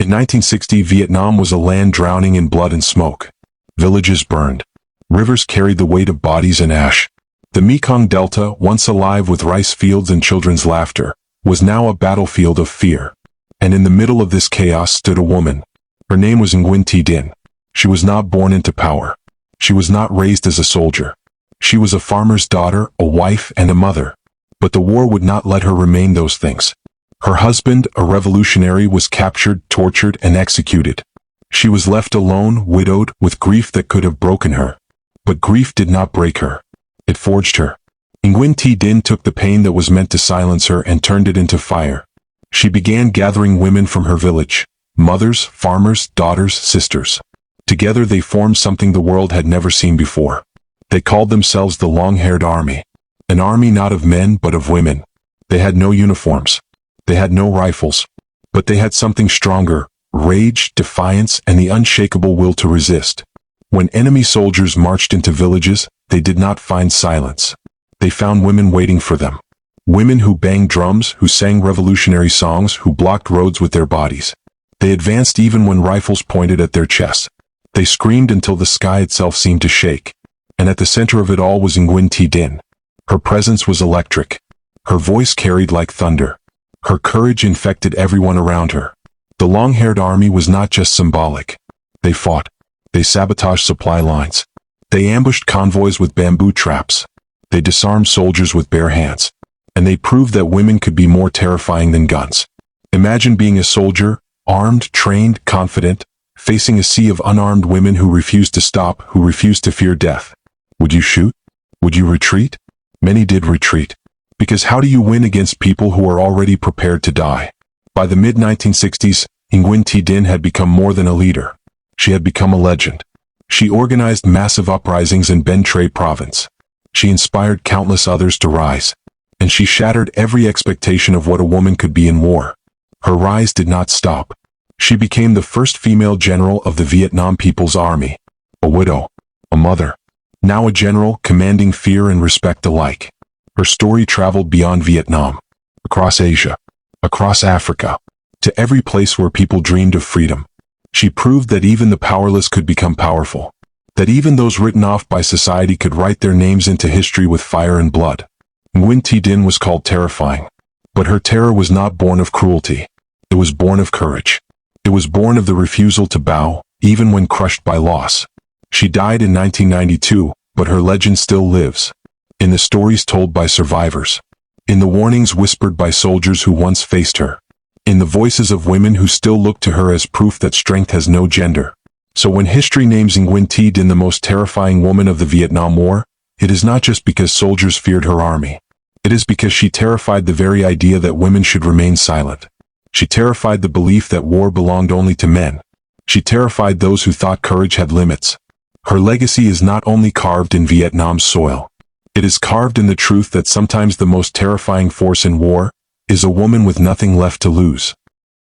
In 1960, Vietnam was a land drowning in blood and smoke. Villages burned. Rivers carried the weight of bodies and ash. The Mekong Delta, once alive with rice fields and children's laughter, was now a battlefield of fear. And in the middle of this chaos stood a woman. Her name was Nguyen Thi Dinh. She was not born into power. She was not raised as a soldier. She was a farmer's daughter, a wife, and a mother. But the war would not let her remain those things. Her husband, a revolutionary, was captured, tortured, and executed. She was left alone, widowed, with grief that could have broken her. But grief did not break her. It forged her. Nguyen Thi Dinh took the pain that was meant to silence her and turned it into fire. She began gathering women from her village. Mothers, farmers, daughters, sisters. Together they formed something the world had never seen before. They called themselves the Long-Haired Army. An army not of men but of women. They had no uniforms. They had no rifles. But they had something stronger: rage, defiance, and the unshakable will to resist. When enemy soldiers marched into villages, they did not find silence. They found women waiting for them. Women who banged drums, who sang revolutionary songs, who blocked roads with their bodies. They advanced even when rifles pointed at their chests. They screamed until the sky itself seemed to shake. And at the center of it all was Nguyen Thi Dinh. Her presence was electric. Her voice carried like thunder. Her courage infected everyone around her. The long-haired army was not just symbolic. They fought. They sabotaged supply lines. They ambushed convoys with bamboo traps. They disarmed soldiers with bare hands. And they proved that women could be more terrifying than guns. Imagine being a soldier, armed, trained, confident, facing a sea of unarmed women who refused to stop, who refused to fear death. Would you shoot? Would you retreat? Many did retreat. Because how do you win against people who are already prepared to die? By the mid-1960s, Nguyen Thi Dinh had become more than a leader. She had become a legend. She organized massive uprisings in Ben Tre province. She inspired countless others to rise. And she shattered every expectation of what a woman could be in war. Her rise did not stop. She became the first female general of the Vietnam People's Army. A widow. A mother. Now a general, commanding fear and respect alike. Her story traveled beyond Vietnam, across Asia, across Africa, to every place where people dreamed of freedom. She proved that even the powerless could become powerful, that even those written off by society could write their names into history with fire and blood. Nguyen Thi Dinh was called terrifying, but her terror was not born of cruelty. It was born of courage. It was born of the refusal to bow, even when crushed by loss. She died in 1992, but her legend still lives. In the stories told by survivors. In the warnings whispered by soldiers who once faced her. In the voices of women who still look to her as proof that strength has no gender. So when history names Nguyen Thi Dinh the most terrifying woman of the Vietnam War, it is not just because soldiers feared her army. It is because she terrified the very idea that women should remain silent. She terrified the belief that war belonged only to men. She terrified those who thought courage had limits. Her legacy is not only carved in Vietnam's soil. It is carved in the truth that sometimes the most terrifying force in war is a woman with nothing left to lose.